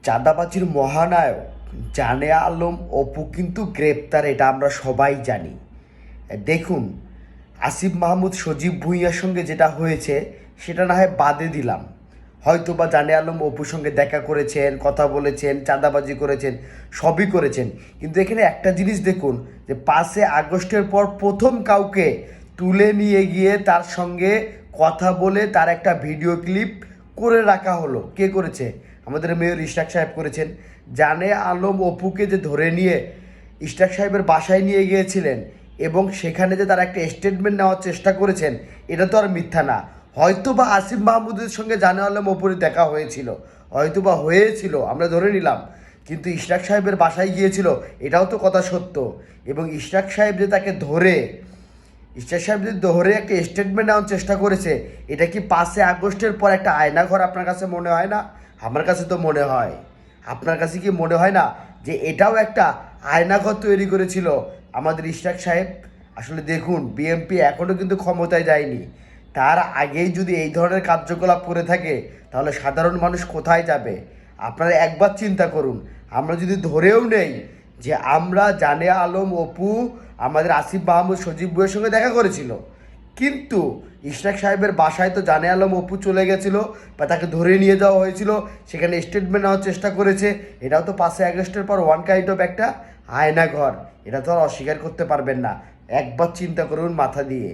চাঁদাবাজির মহানায়ক জানেয়া আলম অপু কিন্তু গ্রেপ্তার, এটা আমরা সবাই জানি। দেখুন, আসিফ মাহমুদ সজীব ভুঁইয়ার সঙ্গে যেটা হয়েছে সেটা না হয় বাদে দিলাম, হয়তো বা জানে আলম অপুর সঙ্গে দেখা করেছেন, কথা বলেছেন, চাঁদাবাজি করেছেন, সবই করেছেন। কিন্তু এখানে একটা জিনিস দেখুন যে 5 আগস্টের পর প্রথম কাউকে তুলে নিয়ে গিয়ে তার সঙ্গে কথা বলে তার একটা ভিডিও ক্লিপ করে রাখা হলো। কে করেছে? আমাদের মেয়র ইশরাক সাহেব করেছেন। জানে আলম অপুকে যে ধরে নিয়ে ইশরাক সাহেবের বাসায় নিয়ে গিয়েছিলেন এবং সেখানে যে তারা একটা স্টেটমেন্ট নেওয়ার চেষ্টা করেছেন, এটা তো আর মিথ্যা না। হয়তো বা আসিফ মাহমুদের সঙ্গে জানে আলম অপুর দেখা হয়েছিল, হয়তো বা হয়েছিল, আমরা ধরে নিলাম। কিন্তু ইশরাক সাহেবের বাসায় গিয়েছিল, এটাও তো কথা সত্য। এবং ইশরাক সাহেব যে তাকে ধরে একটা স্টেটমেন্ট নেওয়ার চেষ্টা করেছে, এটা কি 5 আগস্টের পর একটা আয়নাঘর আপনার কাছে মনে হয় না? আমার কাছে তো মনে হয়। আপনার কাছে কি মনে হয় না যে এটাও একটা আয়নাঘর তৈরি করেছিল আমাদের ইশরাক সাহেব? আসলে দেখুন, বিএনপি এখনও কিন্তু ক্ষমতায় যায়নি। তার আগেই যদি এই ধরনের কার্যকলাপ করে থাকে, তাহলে সাধারণ মানুষ কোথায় যাবে? আপনারা একবার চিন্তা করুন। আমরা যদি ধরেও নেই যে আমরা জানে আলম অপু আমাদের আসিফ মাহমুদ সজীব বইয়ের সঙ্গে দেখা করেছিল, কিন্তু ইশরাক সাহেবের বাসায় তো জানে আলম অপু চলে গেছিল বা তাকে ধরে নিয়ে যাওয়া হয়েছিল, সেখানে স্টেটমেন্ট নেওয়ার চেষ্টা করেছে। এটাও তো 5 আগস্টের পর ওয়ান কাইন্ড অফ একটা আয়নাঘর, এটা তো আর অস্বীকার করতে পারবেন না। একবার চিন্তা করুন মাথা দিয়ে।